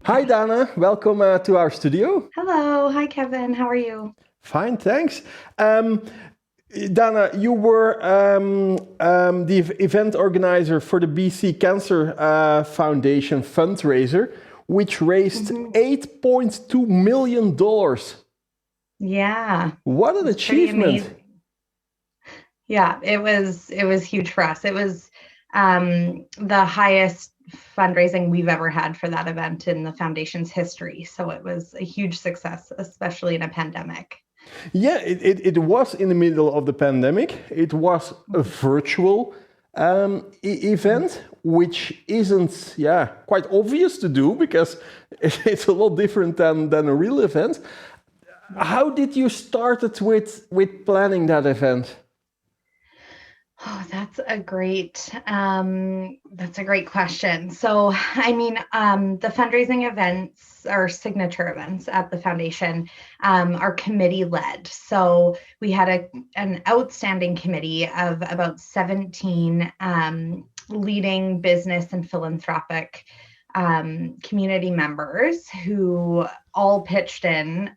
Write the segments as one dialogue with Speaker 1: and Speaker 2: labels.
Speaker 1: Hi, Dana. Welcome to our studio.
Speaker 2: Hello. Hi, Kevin. How are you?
Speaker 1: Fine, thanks. Um, Dana, you were the event organizer for the BC Cancer Foundation fundraiser, which raised
Speaker 2: hmm
Speaker 1: $8.2 million.
Speaker 2: Yeah,
Speaker 1: What an
Speaker 2: it's pretty
Speaker 1: achievement!
Speaker 2: amazing. Yeah, it was huge for us. It was the highest fundraising we've ever had for that event in the foundation's history. So it was a huge success, especially in a pandemic.
Speaker 1: Yeah, it was in the middle of the pandemic. It was a virtual
Speaker 2: Mhm.
Speaker 1: event, which isn't, yeah, quite obvious to do because it's a lot different than a real event.
Speaker 2: Yeah.
Speaker 1: How did you start it with planning that event?
Speaker 2: Oh, that's a great question. So, the fundraising events or signature events at the foundation are committee led. So we had an outstanding committee of about 17 leading business and philanthropic community members who all pitched in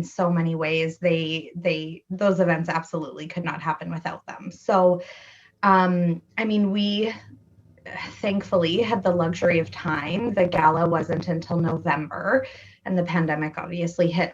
Speaker 2: so many ways. Those events absolutely could not happen without them. So we thankfully had the luxury of time. The gala wasn't until November, and the pandemic obviously hit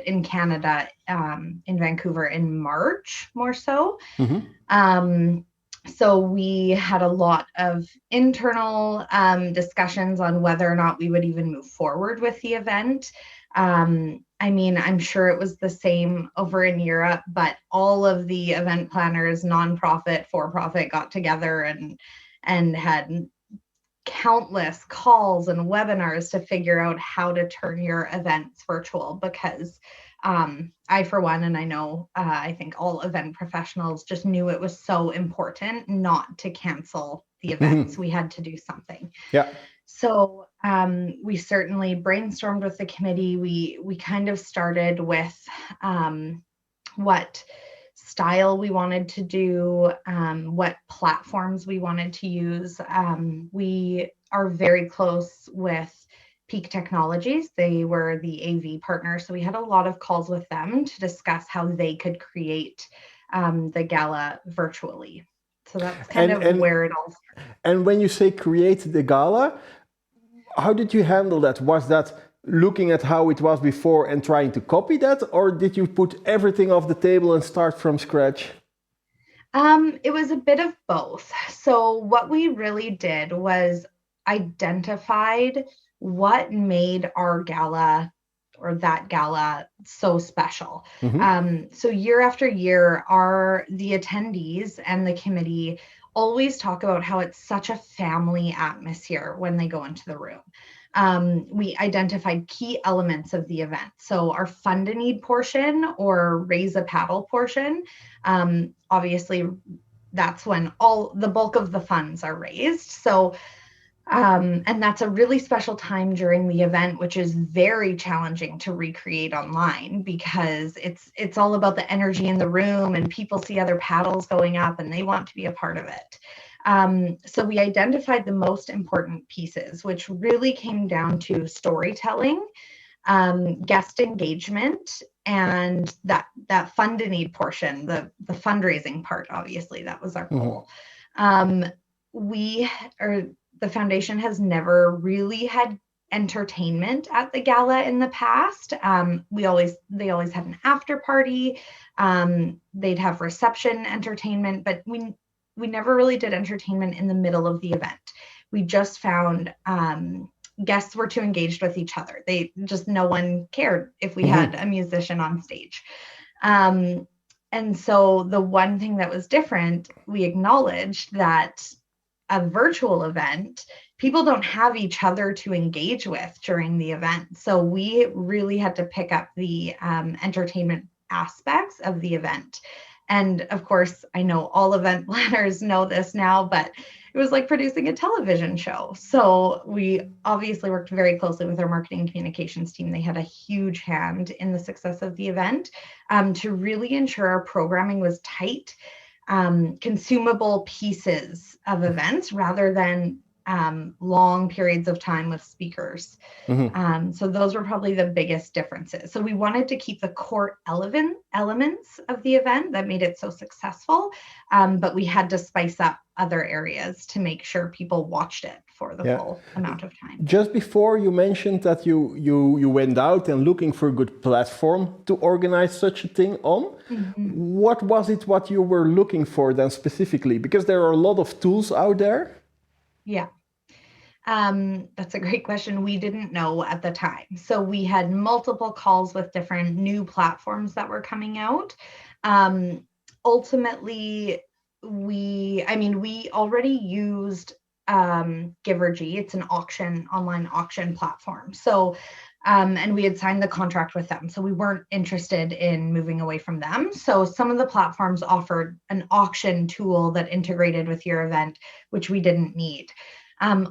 Speaker 2: in Canada, in Vancouver in March more so.
Speaker 1: Mhm.
Speaker 2: Um, so we had a lot of internal discussions on whether or not we would even move forward with the event. I'm sure it was the same over in Europe, but all of the event planners, nonprofit, for profit, got together and had countless calls and webinars to figure out how to turn your events virtual because I, for one, and I know I think all event professionals just knew it was so important not to cancel the events.
Speaker 1: Mhm.
Speaker 2: We had to do something.
Speaker 1: Yeah.
Speaker 2: So we certainly brainstormed with the committee. We kind of started with what style we wanted to do, what platforms we wanted to use. We are very close with Peak Technologies. They were the AV partner. So we had a lot of calls with them to discuss how they could create the gala virtually. So that's kind
Speaker 1: And
Speaker 2: of
Speaker 1: and
Speaker 2: where it all started.
Speaker 1: and when you say create the gala, how did you handle that? Was that looking at how it was before and trying to copy that, or did you put everything off the table and start from scratch?
Speaker 2: It was a bit of both. So what we really did was identified what made our gala or that gala so special.
Speaker 1: Hmm.
Speaker 2: So year after year, the attendees and the committee always talk about how it's such a family atmosphere when they go into the room. We identified key elements of the event. So our fund a need portion or raise a paddle portion, obviously that's when all the bulk of the funds are raised. So and that's a really special time during the event, which is very challenging to recreate online because it's all about the energy in the room and people see other paddles going up and they want to be a part of it. So we identified the most important pieces, which really came down to storytelling, guest engagement, and that fund a need portion, the fundraising part. Obviously, that was our
Speaker 1: Hmm.
Speaker 2: goal. Um, we or the foundation has never really had entertainment at the gala in the past. They always had an after party. They'd have reception entertainment, but we never really did entertainment in the middle of the event. We just found guests were too engaged with each other. No one cared if we had
Speaker 1: Hmm.
Speaker 2: a musician on stage. Um, and so the one thing that was different, we acknowledged that a virtual event, people don't have each other to engage with during the event. So we really had to pick up the entertainment aspects of the event. And of course, I know all event planners know this now, but it was like producing a television show. So we obviously worked very closely with our marketing and communications team. They had a huge hand in the success of the event, to really ensure our programming was tight, consumable pieces of events rather than long periods of time with speakers.
Speaker 1: Mhm.
Speaker 2: So those were probably the biggest differences. So we wanted to keep the core elements of the event that made it so successful, but we had to spice up other areas to make sure people watched it for the
Speaker 1: Yeah.
Speaker 2: full amount of time.
Speaker 1: Just before you mentioned that you went out and looking for a good platform to organize such a thing on.
Speaker 2: Mm-hmm.
Speaker 1: What was it what you were looking for then specifically? Because there are a lot of tools out there.
Speaker 2: Yeah. That's a great question. We didn't know at the time. So we had multiple calls with different new platforms that were coming out. Ultimately, we already used Givergy. It's an online auction platform. So, and we had signed the contract with them. So we weren't interested in moving away from them. So some of the platforms offered an auction tool that integrated with your event, which we didn't need.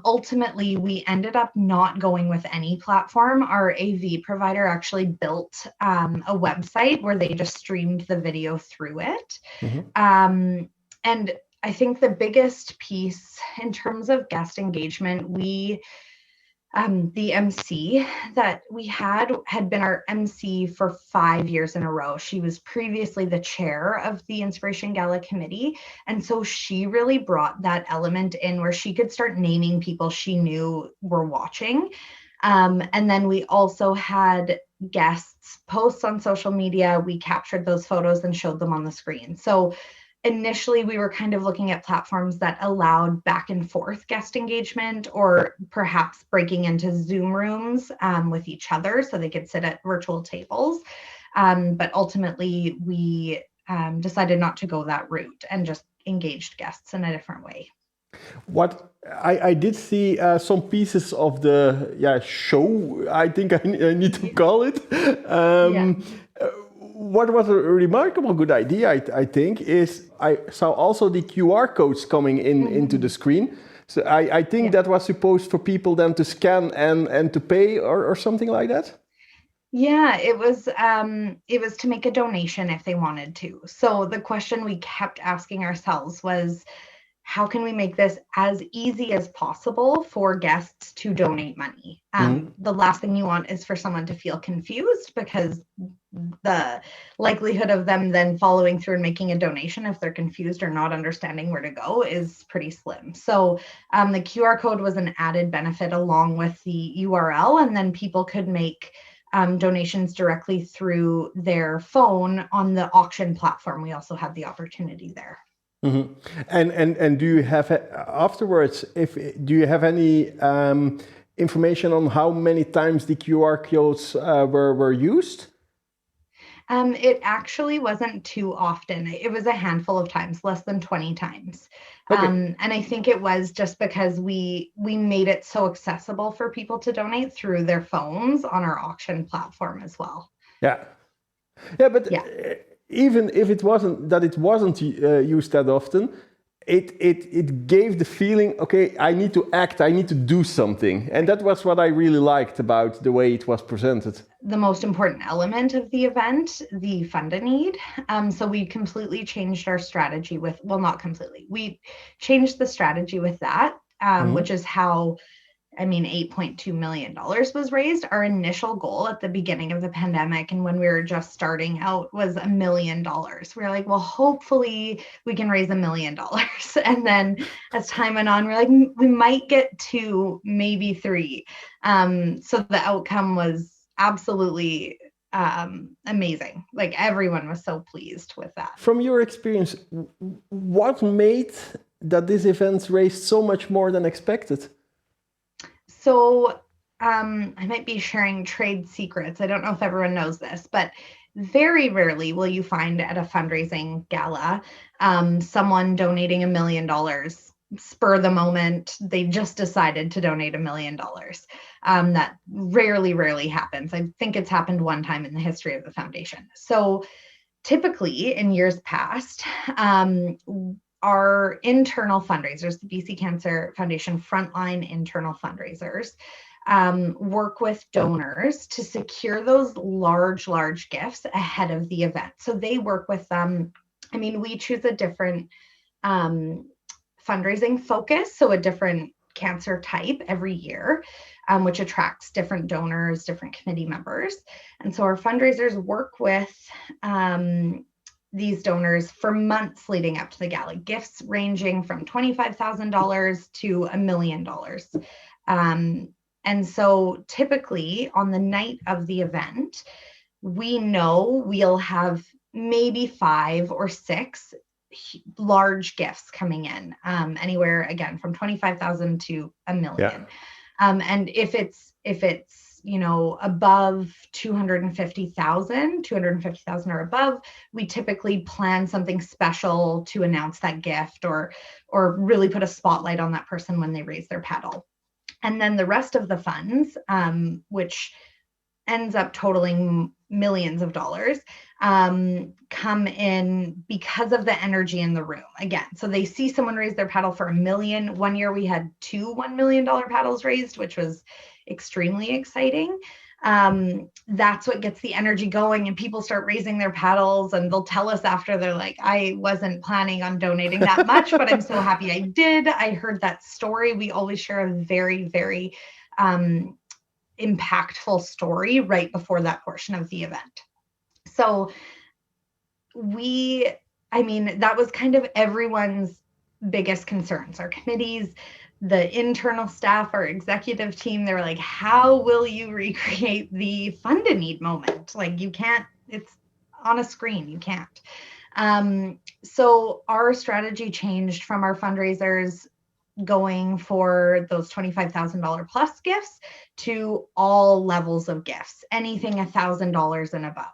Speaker 2: Ultimately, we ended up not going with any platform. Our AV provider actually built a website where they just streamed the video through it.
Speaker 1: Mm-hmm.
Speaker 2: And I think the biggest piece in terms of guest engagement, the MC that we had been our MC for 5 years in a row. She was previously the chair of the Inspiration Gala committee. And so she really brought that element in where she could start naming people she knew were watching. And then we also had guests posts on social media. We captured those photos and showed them on the screen. So initially we were kind of looking at platforms that allowed back and forth guest engagement, or perhaps breaking into Zoom rooms with each other so they could sit at virtual tables. But ultimately we decided not to go that route and just engaged guests in a different way.
Speaker 1: What I did see some pieces of the show, I think I need to call it. What was a remarkable good idea, I think, is I saw also the QR codes coming into the screen. So I think that was supposed for people then to scan and to pay or something like that.
Speaker 2: Yeah, it was to make a donation if they wanted to. So the question we kept asking ourselves was, how can we make this as easy as possible for guests to donate money? The last thing you want is for someone to feel confused, because the likelihood of them then following through and making a donation, if they're confused or not understanding where to go, is pretty slim. So the QR code was an added benefit along with the URL, and then people could make donations directly through their phone on the auction platform. We also had the opportunity there.
Speaker 1: Mm-hmm. And do you have afterwards? Do you have any information on how many times the QR codes were used?
Speaker 2: It actually wasn't too often. It was a handful of times, less than 20 times.
Speaker 1: Okay.
Speaker 2: And I think it was just because we made it so accessible for people to donate through their phones on our auction platform as well.
Speaker 1: Yeah, but even if it wasn't used that often, it gave the feeling, okay, I need to act, I need to do something. And that was what I really liked about the way it was presented.
Speaker 2: The most important element of the event, the fund a need. So we completely changed our strategy with, well, not completely. We changed the strategy with that, which is how, $8.2 million was raised. Our initial goal at the beginning of the pandemic and when we were just starting out was $1 million. We were like, well, hopefully we can raise $1 million. And then as time went on, we're like, we might get 2, maybe 3. So the outcome was absolutely amazing. Like everyone was so pleased with that.
Speaker 1: From your experience, what made that this event raised so much more than expected?
Speaker 2: So I might be sharing trade secrets. I don't know if everyone knows this, but very rarely will you find at a fundraising gala someone donating $1 million spur the moment. They just decided to donate $1 million. That rarely happens. I think it's happened one time in the history of the foundation. So typically in years past, our internal fundraisers, the BC Cancer Foundation frontline internal fundraisers, work with donors to secure those large gifts ahead of the event. So they work with them. We choose a different fundraising focus, so a different cancer type every year, which attracts different donors, different committee members. And so our fundraisers work with these donors for months leading up to the gala, gifts ranging from $25,000 to $1 million. And so typically on the night of the event, we know we'll have maybe 5 or 6 large gifts coming in, anywhere again from 25,000 to $1 million.
Speaker 1: Yeah.
Speaker 2: And if it's above 250,000 or above, we typically plan something special to announce that gift or really put a spotlight on that person when they raise their paddle. And then the rest of the funds, which ends up totaling millions of dollars, come in because of the energy in the room. Again, so they see someone raise their paddle for $1 million. One year we had 2 $1 million paddles raised, which was extremely exciting. That's what gets the energy going, and people start raising their paddles, and they'll tell us after, they're like, I wasn't planning on donating that much, but I'm so happy I did. I heard that story. We always share a very, very impactful story right before that portion of the event. So that was kind of everyone's biggest concerns. Our committees, the internal staff, our executive team, they were like, how will you recreate the fund a need moment? Like, you can't, it's on a screen, you can't. So our strategy changed from our fundraisers going for those $25,000 plus gifts to all levels of gifts, anything $1,000 and above.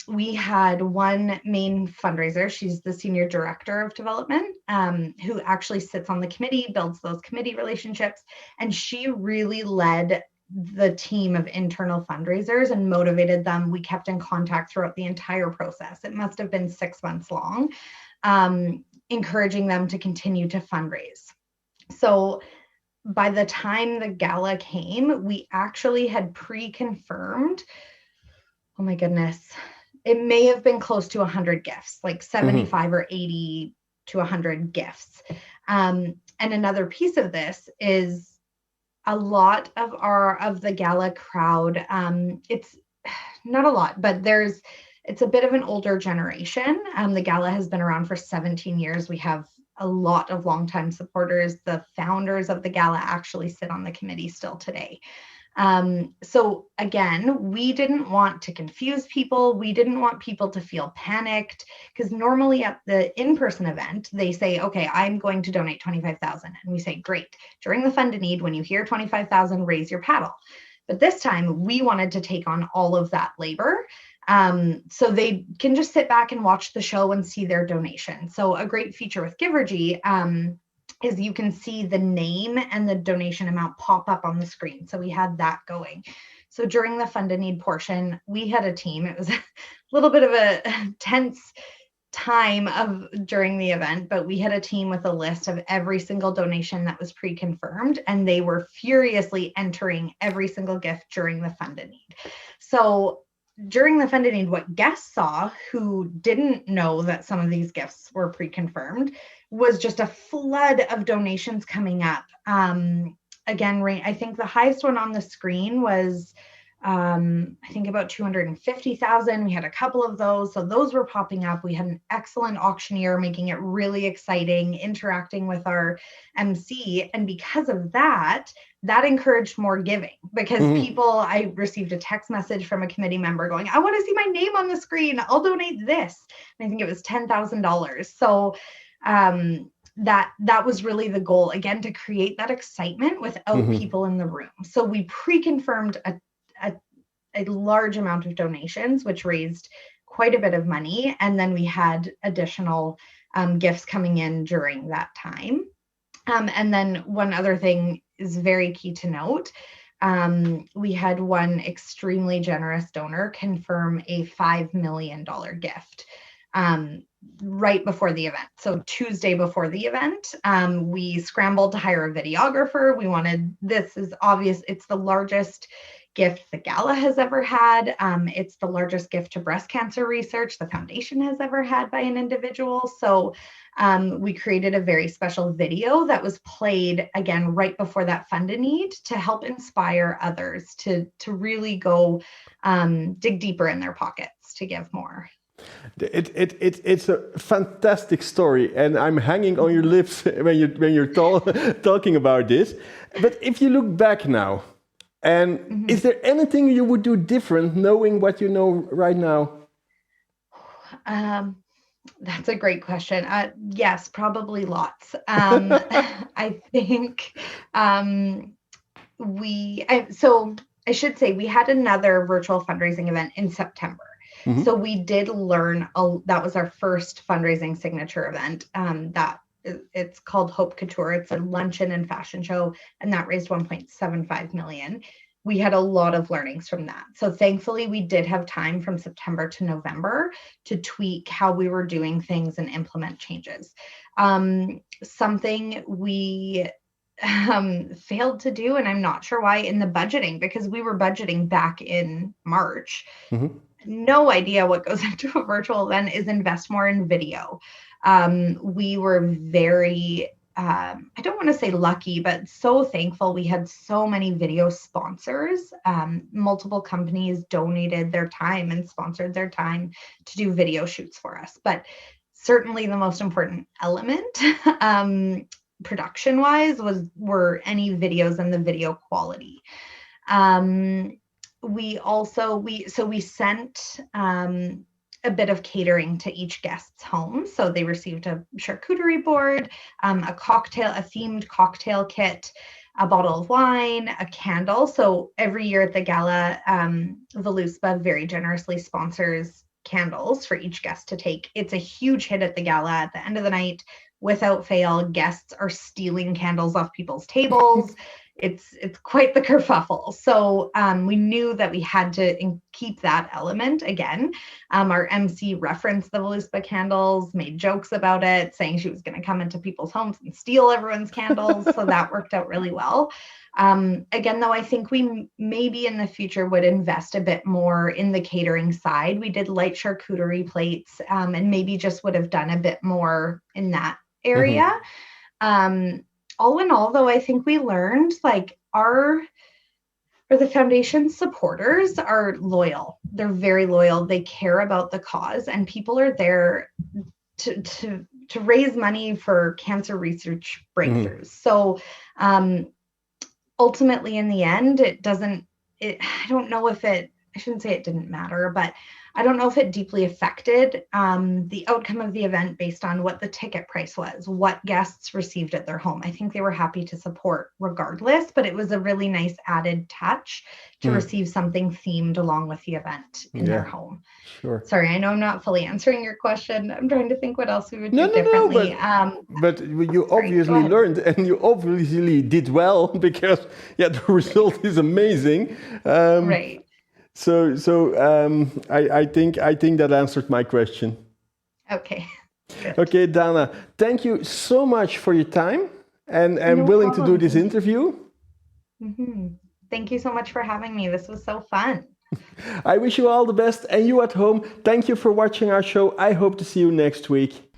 Speaker 2: We had one main fundraiser. She's the senior director of development, who actually sits on the committee, builds those committee relationships. And she really led the team of internal fundraisers and motivated them. We kept in contact throughout the entire process. It must have been 6 months long, encouraging them to continue to fundraise. So by the time the gala came, we actually had pre-confirmed, oh my goodness, it may have been close to 100 gifts, like 75 or 80 to 100 gifts. And another piece of this is a lot of the gala crowd. It's not a lot, but it's a bit of an older generation. The gala has been around for 17 years. We have a lot of longtime supporters. The founders of the gala actually sit on the committee still today. So again, we didn't want to confuse people. We didn't want people to feel panicked, because normally at the in-person event, they say, okay, I'm going to donate 25,000. And we say, great. During the fund a need, when you hear 25,000, raise your paddle. But this time we wanted to take on all of that labor. So they can just sit back and watch the show and see their donation. So a great feature with Givergy, is you can see the name and the donation amount pop up on the screen. So we had that going. So during the fund a need portion, we had a team. It was a little bit of a tense time during the event, but we had a team with a list of every single donation that was pre-confirmed, and they were furiously entering every single gift during the fund a need. So during the fund a need, what guests saw who didn't know that some of these gifts were pre-confirmed was just a flood of donations coming up. Again, I think the highest one on the screen was, I think about 250,000. We had a couple of those. So those were popping up. We had an excellent auctioneer making it really exciting, interacting with our MC. And because of that encouraged more giving, because I received a text message from a committee member going, I want to see my name on the screen. I'll donate this. And I think it was $10,000. So that was really the goal, again, to create that excitement without people in the room. So we pre-confirmed a large amount of donations, which raised quite a bit of money. And then we had additional gifts coming in during that time. And then one other thing is very key to note. We had one extremely generous donor confirm a $5 million gift right before the event. So Tuesday before the event, we scrambled to hire a videographer. This is obvious. It's the largest gift the gala has ever had. It's the largest gift to breast cancer research the foundation has ever had by an individual. So we created a very special video that was played again right before that fund a need to help inspire others to really go dig deeper in their pockets to give more.
Speaker 1: It's a fantastic story, and I'm hanging on your lips when you're talking about this. But if you look back now, and is there anything you would do different, knowing what you know right now?
Speaker 2: That's a great question. Yes, probably lots. I think so I should say we had another virtual fundraising event in September. So we did learn, that was our first fundraising signature event. It's called Hope Couture. It's a luncheon and fashion show, and that raised 1.75 million. We had a lot of learnings from that. So thankfully, we did have time from September to November to tweak how we were doing things and implement changes. Something we failed to do, and I'm not sure why, in the budgeting, because we were budgeting back in March. No idea what goes into a virtual event, is invest more in video. We were very, I don't want to say lucky, but so thankful we had so many video sponsors. Multiple companies donated their time and sponsored their time to do video shoots for us. But certainly the most important element, production-wise, were any videos and the video quality. We sent a bit of catering to each guest's home. So they received a charcuterie board, a themed cocktail kit, a bottle of wine, a candle. So every year at the gala, Voluspa very generously sponsors candles for each guest to take. It's a huge hit at the gala. At the end of the night, without fail, guests are stealing candles off people's tables. It's quite the kerfuffle. So we knew that we had to keep that element again. Our MC referenced the Voluspa candles, made jokes about it, saying she was going to come into people's homes and steal everyone's candles. So that worked out really well. Again, though, I think we maybe in the future would invest a bit more in the catering side. We did light charcuterie plates, and maybe just would have done a bit more in that area. All in all, though, I think we learned the foundation supporters are loyal. They're very loyal. They care about the cause, and people are there to raise money for cancer research breakthroughs. So ultimately, in the end, I don't know if I shouldn't say it didn't matter, but I don't know if it deeply affected the outcome of the event based on what the ticket price was, what guests received at their home. I think they were happy to support regardless, but it was a really nice added touch to receive something themed along with the event in their home.
Speaker 1: Sure.
Speaker 2: Sorry, I know I'm not fully answering your question. I'm trying to think what else we would do differently.
Speaker 1: But you obviously learned, and you obviously did well, because the result is amazing.
Speaker 2: Right.
Speaker 1: So I think that answered my question.
Speaker 2: Okay. Good.
Speaker 1: Okay, Dana, thank you so much for your time and willing to do this interview.
Speaker 2: Thank you so much for having me. This was so fun.
Speaker 1: I wish you all the best, and you at home, thank you for watching our show. I hope to see you next week.